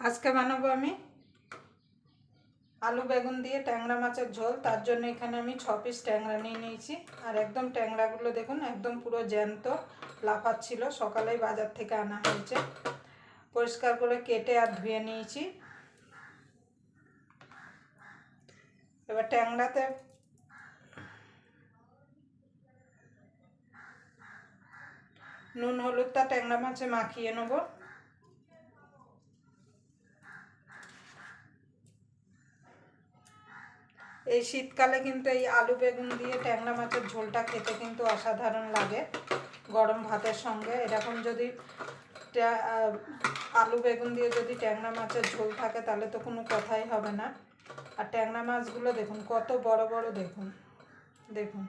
আজকে বানাবো আমি আলু বেগুন দিয়ে ট্যাংরা মাছের ঝোল। তার জন্য এখানে আমি 6 পিস ট্যাংরা নিয়ে নিয়েছি। আর একদম ট্যাংরাগুলো দেখুন একদম পুরো জ্যান্ত লাফাচ্ছিল, সকালেই বাজার থেকে আনা হয়েছে। পরিষ্কার করে কেটে আর ধুয়ে নিয়েছি। এবার ট্যাংরাতে নুন হলুদটা ট্যাংরা মাছে মাখিয়ে নেব। এই শীতকালে কিন্তু এই আলু বেগুন দিয়ে ট্যাংরা মাছের ঝোলটা খেতে কিন্তু অসাধারণ লাগে। গরম ভাতের সঙ্গে এরকম যদি আলু বেগুন দিয়ে যদি ট্যাংরা মাছের ঝোল থাকে তাহলে তো কোনো কথাই হবে না। আর ট্যাংরা মাছগুলো দেখুন কত বড় বড়, দেখুন দেখুন।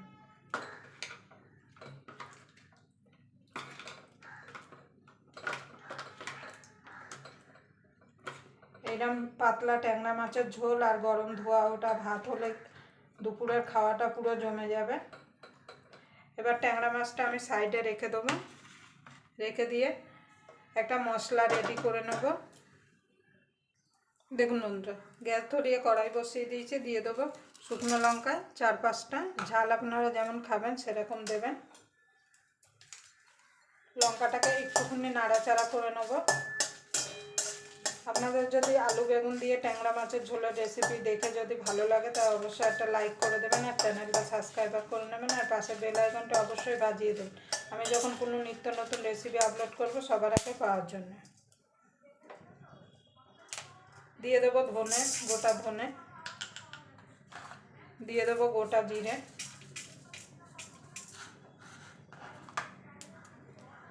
এরকম পাতলা ট্যাংরা মাছের ঝোল আর গরম ধোয়া ওটা ভাত হলে দুপুরের খাওয়াটা পুরো জমে যাবে। এবার ট্যাংরা মাছটা আমি সাইডে রেখে দেবো। রেখে দিয়ে একটা মশলা রেডি করে নেব। দেখুন বন্ধুরা, গ্যাস ধরিয়ে কড়াই বসিয়ে দিয়েছি। দিয়ে দেবো শুকনো লঙ্কা 4-5টা, ঝাল আপনারা যেমন খাবেন সেরকম দেবেন। লঙ্কাটাকে একটুখানি নাড়াচাড়া করে নেব। আপনাদের যদি আলু বেগুন দিয়ে ট্যাংরা মাছের ঝোলের রেসিপি দেখে যদি ভালো লাগে তা অবশ্যই একটা লাইক করে দেবেন, আর চ্যানেলটা সাবস্ক্রাইব করে নেবেন, আর পাশে বেল আইকনটা অবশ্যই বাজিয়ে দেবেন আমি যখন কোনো নিত্য নতুন রেসিপি আপলোড করব সবার আগে পাওয়ার জন্য। দিয়ে দেবো ধনে, গোটা ধনে। দিয়ে দেবো গোটা জিরে।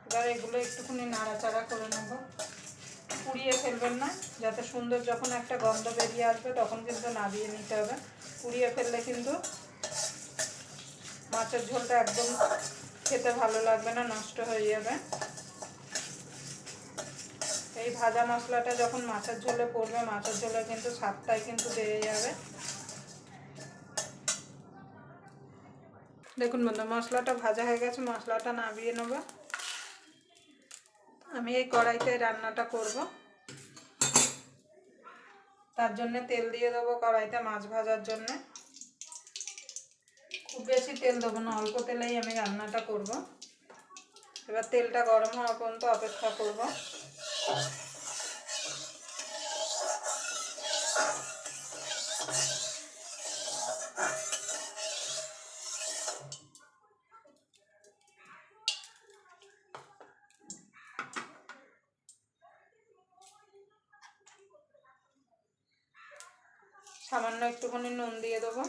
এবার এগুলো একটুখানি নাড়াচাড়া করে নেব। পুড়িয়ে ফেলবেন না, যাতে সুন্দর যখন একটা গন্ধ বেরিয়ে আসবে তখন কিন্তু নামিয়ে নিতে হবে। পুড়িয়ে ফেললে কিন্তু মাছের ঝোলটা একদম খেতে ভালো লাগবে না, নষ্ট হয়ে যাবে। এই ভাজা মশলাটা যখন মাছের ঝোলে পড়বে মাছের ঝোলে কিন্তু স্বাদটাই কিন্তু বেড়ে যাবে। দেখুন বন্ধু, মশলাটা ভাজা হয়ে গেছে, মশলাটা নামিয়ে নেব। আমি এই কড়াইতে রান্নাটা করব, তার জন্য তেল দিয়ে দেবো কড়াইতে মাছ ভাজার জন্য। খুব বেশি তেল দেবো না, অল্প তেলেই আমি রান্নাটা করব। এবার তেলটা গরম হওয়া পর্যন্ত অপেক্ষা করব। সামান্য একটুখানি নুন দিয়ে দেবো।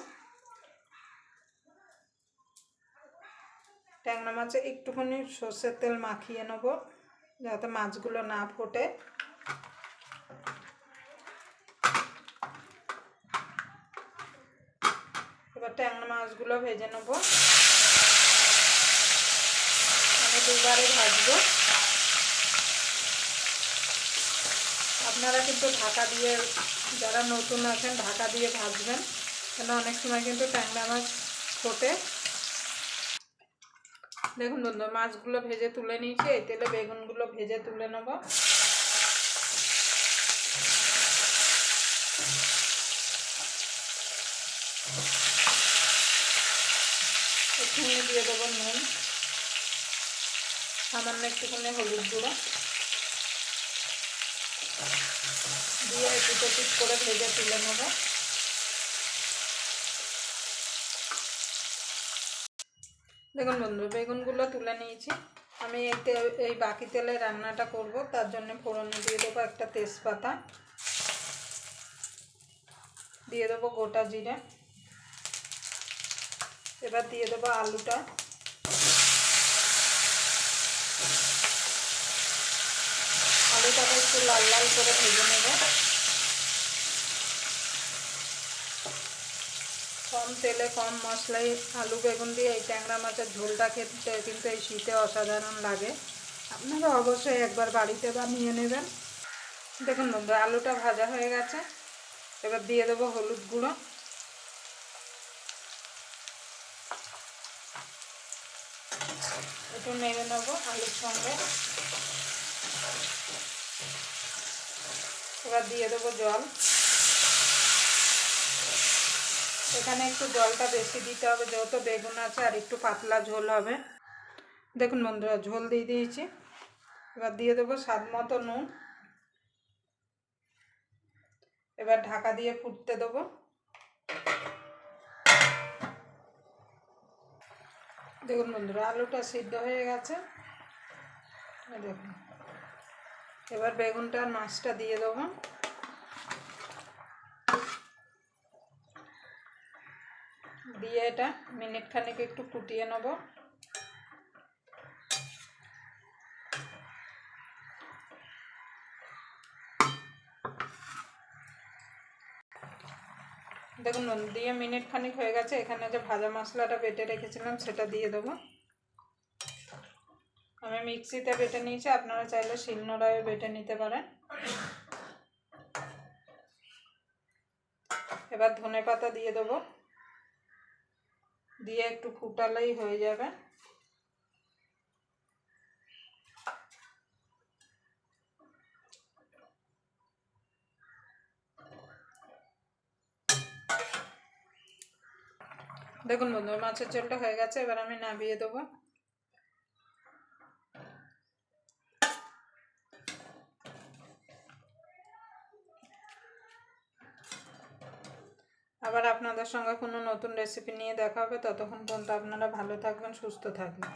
ট্যাংরা মাছে একটুখানি সর্ষের তেল মাখিয়ে নেব যাতে মাছগুলো না ফোটে। এবার ট্যাংরা মাছগুলো ভেজে নেব। আমি দুবারে ভাজবো। আপনারা কিন্তু ঢাকা দিয়ে, যারা নতুন আছেন ঢাকা দিয়ে ভাজবেন, কেন অনেক সময় কিন্তু ট্যাংরা মাছ ফোটে। দেখুন বন্ধু, মাছগুলো ভেজে তুলে নিয়েছি। এই তেলে বেগুনগুলো ভেজে তুলে নেব। এখানে দিয়ে দেবো নুন, সামান্য একটুখানি হলুদ গুঁড়ো দিয়ে একটু পিট করে ভেজে তুলে নেব। দেখুন বন্ধু, বেগুনগুলো তুলে নিয়েছি। আমি এই বাকি তেলে রান্নাটা করব, তার জন্য ফোড়নে দিয়ে দেবো একটা তেজপাতা, দিয়ে দেবো গোটা জিরে। এবার দিয়ে দেবো আলুটা। আলুটাকে একটু লাল লাল করে ভেজে নেব। কম তেলে কম মশলায় আলু বেগুন দিয়ে এই ট্যাংরা মাছের ঝোলটা খেতে কিন্তু এই শীতে অসাধারণ লাগে। আপনারা অবশ্যই একবার বাড়িতে বানিয়ে নেবেন। দেখুন বন্ধু, আলুটা ভাজা হয়ে গেছে। এবার দিয়ে দেবো হলুদ গুঁড়ো, একটু নেড়ে নেবো আলুর সঙ্গে। এবার দিয়ে দেবো জল। এখানে একটু জলটা বেশি দিতে হবে, যেহেতু বেগুন আছে, আর একটু পাতলা ঝোল হবে। দেখুন বন্ধুরা, ঝোল দিয়ে দিয়েছি। এবার দিয়ে দেবো স্বাদ মতো নুন। এবার ঢাকা দিয়ে ফুটতে দেবো। দেখুন বন্ধুরা, আলুটা সিদ্ধ হয়ে গেছে। দেখুন, এবার বেগুনটা আর মাছটা দিয়ে দেবো। দিয়ে এটা মিনিট খানেক একটু ফুটিয়ে নেব। দেখুন দিয়ে মিনিট খানিক হয়ে গেছে। এখানে যে ভাজা মশলাটা বেটে রেখেছিলাম সেটা দিয়ে দেবো। আমি মিক্সিতে বেটে নিয়েছি, আপনারা চাইলে শিলনোড়ায় বেটে নিতে পারেন। এবার ধনেপাতা দিয়ে দেবো, দিয়ে একটু ফুটালেই হয়ে যাবে। দেখুন বন্ধু, মাছের ঝোলটা হয়ে গেছে। এবার আমি নামিয়ে দেবো। আবার আপনাদের সঙ্গে কোনো নতুন রেসিপি নিয়ে দেখা হবে। ততক্ষণ পর্যন্ত আপনারা ভালো থাকবেন, সুস্থ থাকবেন।